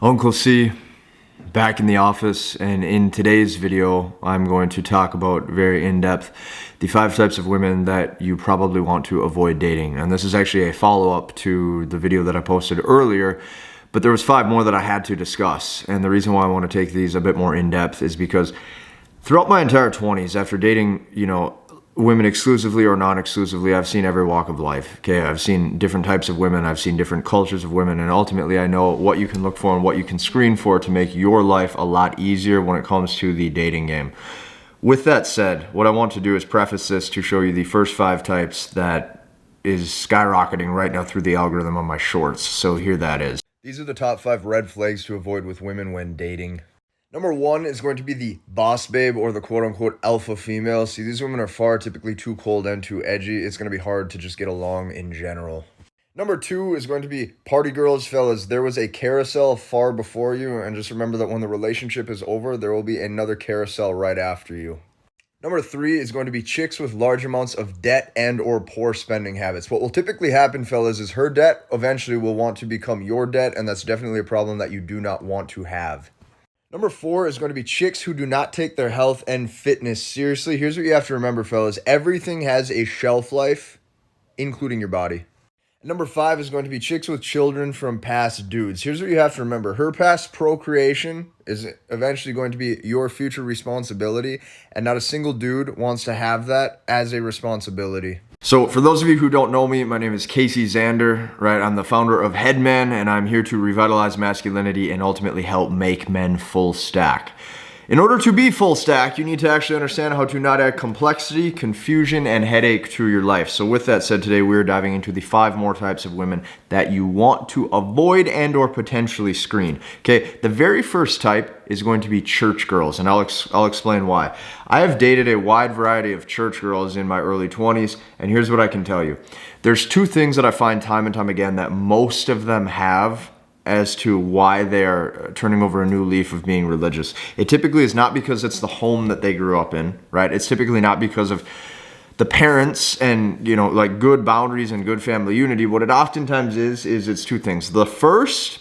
Uncle C, back in the office, and in today's video I'm going to talk about very in-depth the 5 types of women that you probably want to avoid dating. And this is actually a follow-up to the video that I posted earlier, but there was 5 more that I had to discuss. And the reason why I want to take these a bit more in-depth is because throughout my entire 20s, after dating, women exclusively or non-exclusively, I've seen every walk of life. Okay, I've seen different types of women, I've seen different cultures of women, and ultimately I know what you can look for and what you can screen for to make your life a lot easier when it comes to the dating game. With that said, what I want to do is preface this to show you the first 5 types that is skyrocketing right now through the algorithm on my shorts. So here that is. These are the top 5 red flags to avoid with women when dating. Number 1 is going to be the boss babe, or the quote-unquote alpha female. See, these women are typically too cold and too edgy. It's going to be hard to just get along in general. Number 2 is going to be party girls. Fellas, there was a carousel far before you, and just remember that when the relationship is over, there will be another carousel right after you. Number 3 is going to be chicks with large amounts of debt and or poor spending habits. What will typically happen, fellas, is her debt eventually will want to become your debt, and that's definitely a problem that you do not want to have. Number 4 is going to be chicks who do not take their health and fitness seriously. Here's what you have to remember, fellas. Everything has a shelf life, including your body. Number 5 is going to be chicks with children from past dudes. Here's what you have to remember. Her past procreation is eventually going to be your future responsibility, and not a single dude wants to have that as a responsibility. So for those of you who don't know me, my name is Casey Zander, right? I'm the founder of Headman, and I'm here to revitalize masculinity and ultimately help make men full stack. In order to be full stack, you need to actually understand how to not add complexity, confusion, and headache to your life. So with that said, today we're diving into the 5 more types of women that you want to avoid and or potentially screen. Okay, the very first type is going to be church girls, and I'll explain why. I have dated a wide variety of church girls in my early 20s, and here's what I can tell you. There's 2 things that I find time and time again that most of them have as to why they're turning over a new leaf of being religious. It typically is not because it's the home that they grew up in, right? It's typically not because of the parents and, like good boundaries and good family unity. What it oftentimes is it's 2 things. The first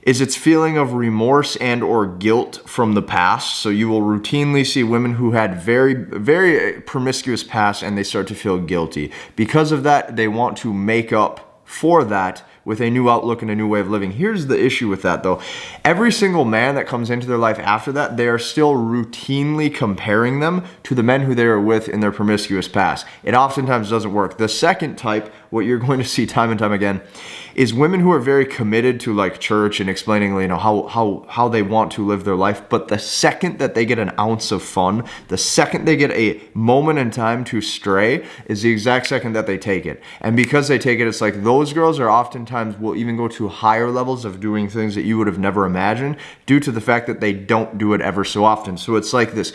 is its feeling of remorse and or guilt from the past. So you will routinely see women who had very, very promiscuous past, and they start to feel guilty. Because of that, they want to make up for that with a new outlook and a new way of living. Here's the issue with that though. Every single man that comes into their life after that, they are still routinely comparing them to the men who they were with in their promiscuous past. It oftentimes doesn't work. The second type, what you're going to see time and time again, is women who are very committed to like church and explaining, how they want to live their life. But the second that they get an ounce of fun, the second they get a moment in time to stray, is the exact second that they take it. And because they take it, it's like those girls are oftentimes will even go to higher levels of doing things that you would have never imagined due to the fact that they don't do it ever so often. So it's like this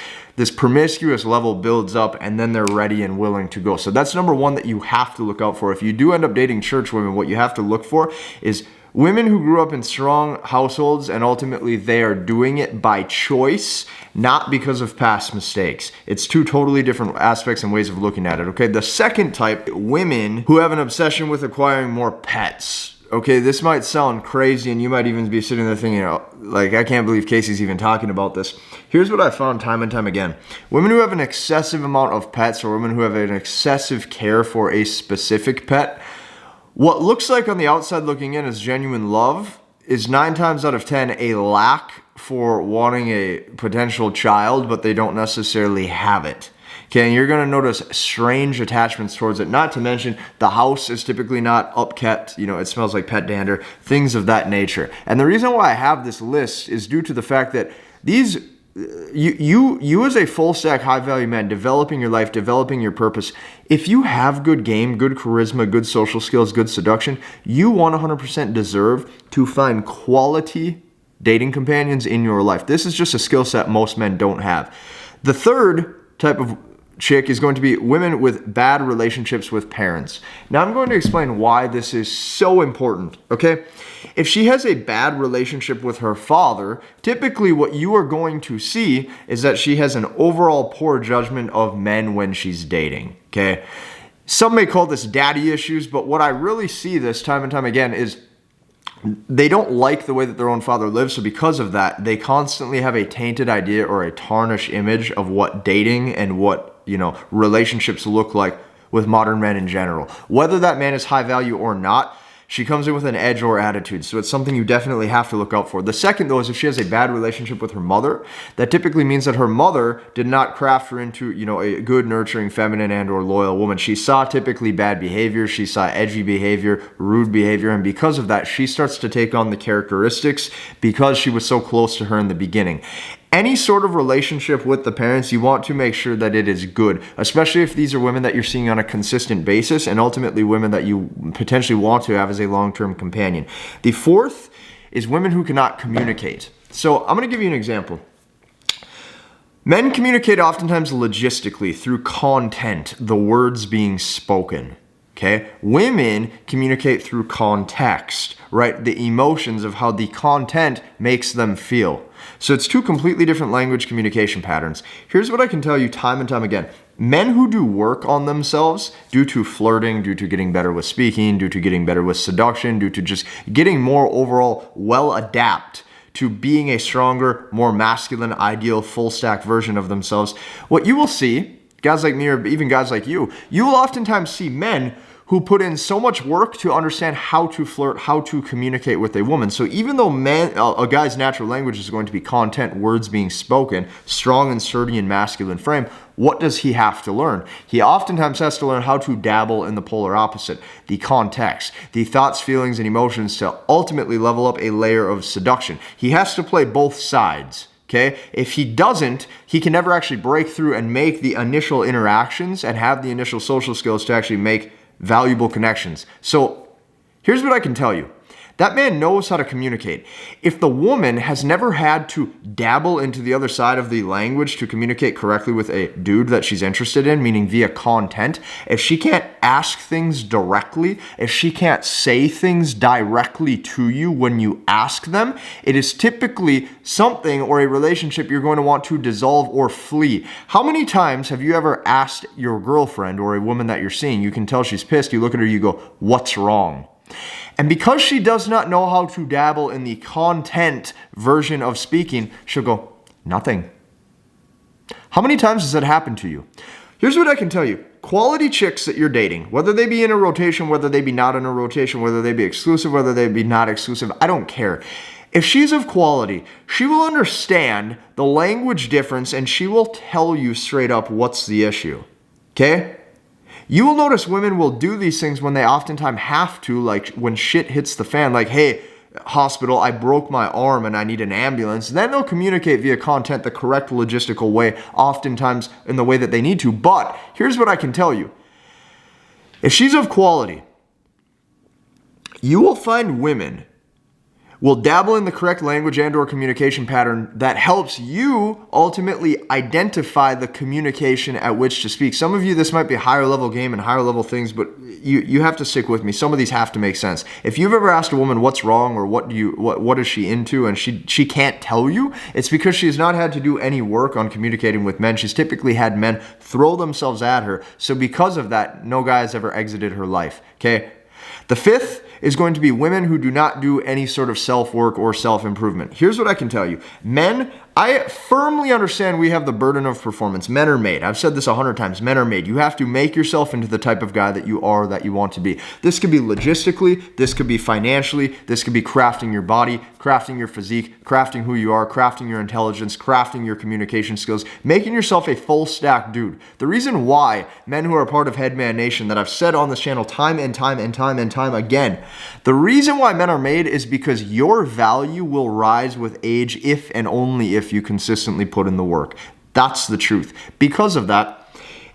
promiscuous level builds up, and then they're ready and willing to go. So that's number 1 that you have to look out for. If you do end up dating church women, what you have to look for is women who grew up in strong households, and ultimately they are doing it by choice, not because of past mistakes. It's 2 totally different aspects and ways of looking at it, okay? The second type, women who have an obsession with acquiring more pets. Okay, this might sound crazy, and you might even be sitting there thinking, I can't believe Casey's even talking about this. Here's what I found time and time again. Women who have an excessive amount of pets, or women who have an excessive care for a specific pet, what looks like on the outside looking in as genuine love is 9 times out of 10 a lack for wanting a potential child, but they don't necessarily have it. Okay, and you're going to notice strange attachments towards it. Not to mention, the house is typically not upkept. It smells like pet dander, things of that nature. And the reason why I have this list is due to the fact that you as a full stack high value man, developing your life, developing your purpose, if you have good game, good charisma, good social skills, good seduction, you 100% deserve to find quality dating companions in your life. This is just a skill set most men don't have. The third type of chick is going to be women with bad relationships with parents. Now I'm going to explain why this is so important, okay? If she has a bad relationship with her father, typically what you are going to see is that she has an overall poor judgment of men when she's dating, okay? Some may call this daddy issues, but what I really see this time and time again is they don't like the way that their own father lives. So because of that, they constantly have a tainted idea or a tarnished image of what dating and what, relationships look like with modern men in general. Whether that man is high value or not, she comes in with an edge or attitude. So it's something you definitely have to look out for. The second, though, is if she has a bad relationship with her mother, that typically means that her mother did not craft her into, a good, nurturing, feminine, and or loyal woman. She saw typically bad behavior. She saw edgy behavior, rude behavior. And because of that, she starts to take on the characteristics because she was so close to her in the beginning. Any sort of relationship with the parents, you want to make sure that it is good, especially if these are women that you're seeing on a consistent basis and ultimately women that you potentially want to have as a long-term companion. The fourth is women who cannot communicate. So I'm going to give you an example. Men communicate oftentimes logistically through content, the words being spoken. Okay? Women communicate through context, right? The emotions of how the content makes them feel. So it's two completely different language communication patterns. Here's what I can tell you time and time again. Men who do work on themselves due to flirting, due to getting better with speaking, due to getting better with seduction, due to just getting more overall well-adapt to being a stronger, more masculine, ideal, full-stack version of themselves, what you will see, guys like me or even guys like you will oftentimes see men who put in so much work to understand how to flirt, how to communicate with a woman. So even though a guy's natural language is going to be content, words being spoken, strong and sturdy and masculine frame, what does he have to learn? He oftentimes has to learn how to dabble in the polar opposite, the context, the thoughts, feelings, and emotions to ultimately level up a layer of seduction. He has to play both sides. Okay? If he doesn't, he can never actually break through and make the initial interactions and have the initial social skills to actually make valuable connections. So here's what I can tell you. That man knows how to communicate. If the woman has never had to dabble into the other side of the language to communicate correctly with a dude that she's interested in, meaning via content, if she can't ask things directly, if she can't say things directly to you when you ask them, it is typically something or a relationship you're going to want to dissolve or flee. How many times have you ever asked your girlfriend or a woman that you're seeing, you can tell she's pissed, you look at her, you go, "What's wrong?" And because she does not know how to dabble in the content version of speaking, she'll go, "Nothing." How many times has that happened to you? Here's what I can tell you. Quality chicks that you're dating, whether they be in a rotation, whether they be not in a rotation, whether they be exclusive, whether they be not exclusive, I don't care. If she's of quality, she will understand the language difference and she will tell you straight up what's the issue. Okay? You will notice women will do these things when they oftentimes have to, like when shit hits the fan, like, "Hey, hospital, I broke my arm and I need an ambulance." Then they'll communicate via content the correct logistical way, oftentimes in the way that they need to. But here's what I can tell you. If she's of quality, you will find women will dabble in the correct language and or communication pattern that helps you ultimately identify the communication at which to speak. Some of you, this might be a higher level game and higher level things, but you have to stick with me. Some of these have to make sense. If you've ever asked a woman what's wrong or what is she into and she can't tell you, it's because she's not had to do any work on communicating with men. She's typically had men throw themselves at her. So because of that, no guy has ever exited her life. Okay? The fifth is going to be women who do not do any sort of self-work or self-improvement. Here's what I can tell you. Men, I firmly understand we have the burden of performance. Men are made. I've said this 100 times. Men are made. You have to make yourself into the type of guy that you are, that you want to be. This could be logistically. This could be financially. This could be crafting your body, crafting your physique, crafting who you are, crafting your intelligence, crafting your communication skills, making yourself a full stack dude. The reason why men who are part of Headman Nation that I've said on this channel time and time again, the reason why men are made is because your value will rise with age if and only if you consistently put in the work. That's the truth. Because of that,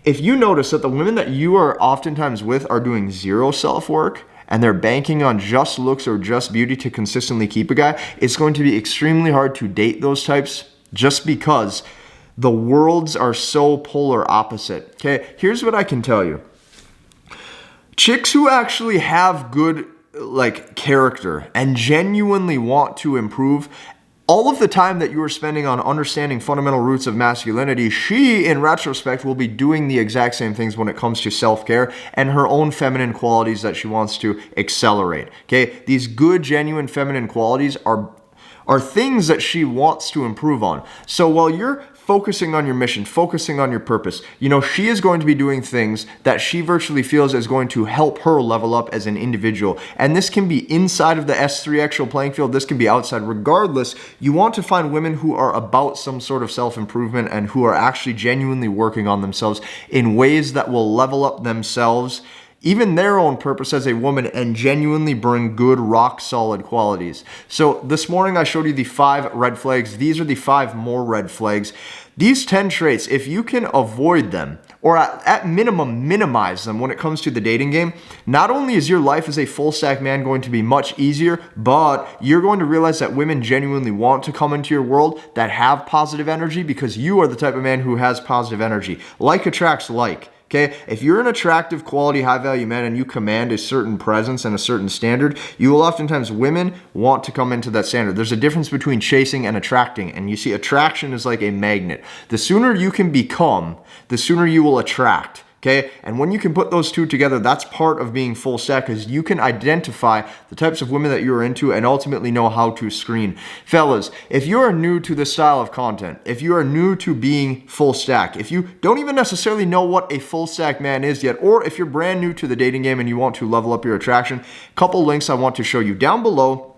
if you notice that the women that you are oftentimes with are doing zero self-work and they're banking on just looks or just beauty to consistently keep a guy, it's going to be extremely hard to date those types just because the worlds are so polar opposite. Okay, here's what I can tell you. Chicks who actually have good character and genuinely want to improve all of the time that you are spending on understanding fundamental roots of masculinity, she, in retrospect, will be doing the exact same things when it comes to self-care and her own feminine qualities that she wants to accelerate. Okay, these good, genuine feminine qualities are things that she wants to improve on. So while you're focusing on your mission, focusing on your purpose, she is going to be doing things that she virtually feels is going to help her level up as an individual. And this can be inside of the S3 actual playing field. This can be outside. Regardless, you want to find women who are about some sort of self-improvement and who are actually genuinely working on themselves in ways that will level up themselves, even their own purpose as a woman, and genuinely bring good, rock solid qualities. So this morning I showed you the 5 red flags. These are the 5 more red flags. These 10 traits, if you can avoid them, or at minimum minimize them when it comes to the dating game, not only is your life as a full stack man going to be much easier, but you're going to realize that women genuinely want to come into your world that have positive energy, because you are the type of man who has positive energy. Like attracts like. Okay, if you're an attractive, quality, high-value man and you command a certain presence and a certain standard, you will oftentimes, women want to come into that standard. There's a difference between chasing and attracting, and you see attraction is like a magnet. The sooner you can become, the sooner you will attract. Okay, and when you can put those two together, that's part of being full stack, because you can identify the types of women that you're into and ultimately know how to screen. Fellas, if you are new to this style of content, if you are new to being full stack, if you don't even necessarily know what a full stack man is yet, or if you're brand new to the dating game and you want to level up your attraction, a couple links I want to show you down below.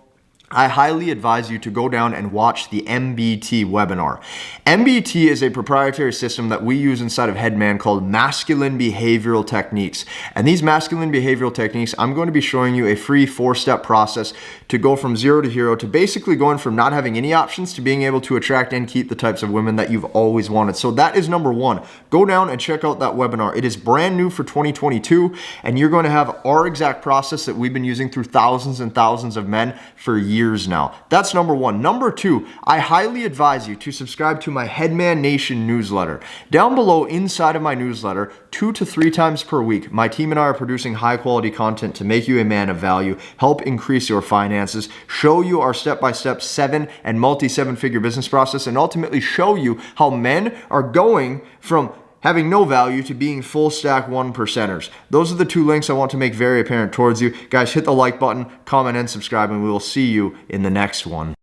I highly advise you to go down and watch the MBT webinar. MBT is a proprietary system that we use inside of Headman called Masculine Behavioral Techniques. And these masculine behavioral techniques, I'm going to be showing you a free 4-step process to go from 0 to hero, to basically going from not having any options to being able to attract and keep the types of women that you've always wanted. So that is number 1. Go down and check out that webinar. It is brand new for 2022, and you're going to have our exact process that we've been using through thousands and thousands of men for years now. That's number 1. Number 2, I highly advise you to subscribe to my Headman Nation newsletter. Down below inside of my newsletter, 2 to 3 times per week, my team and I are producing high quality content to make you a man of value, help increase your finances, show you our step-by-step 7 and multi-7-figure business process, and ultimately show you how men are going from having no value to being full stack 1%ers. Those are the 2 links I want to make very apparent towards you. Guys, hit the like button, comment, and subscribe, and we will see you in the next one.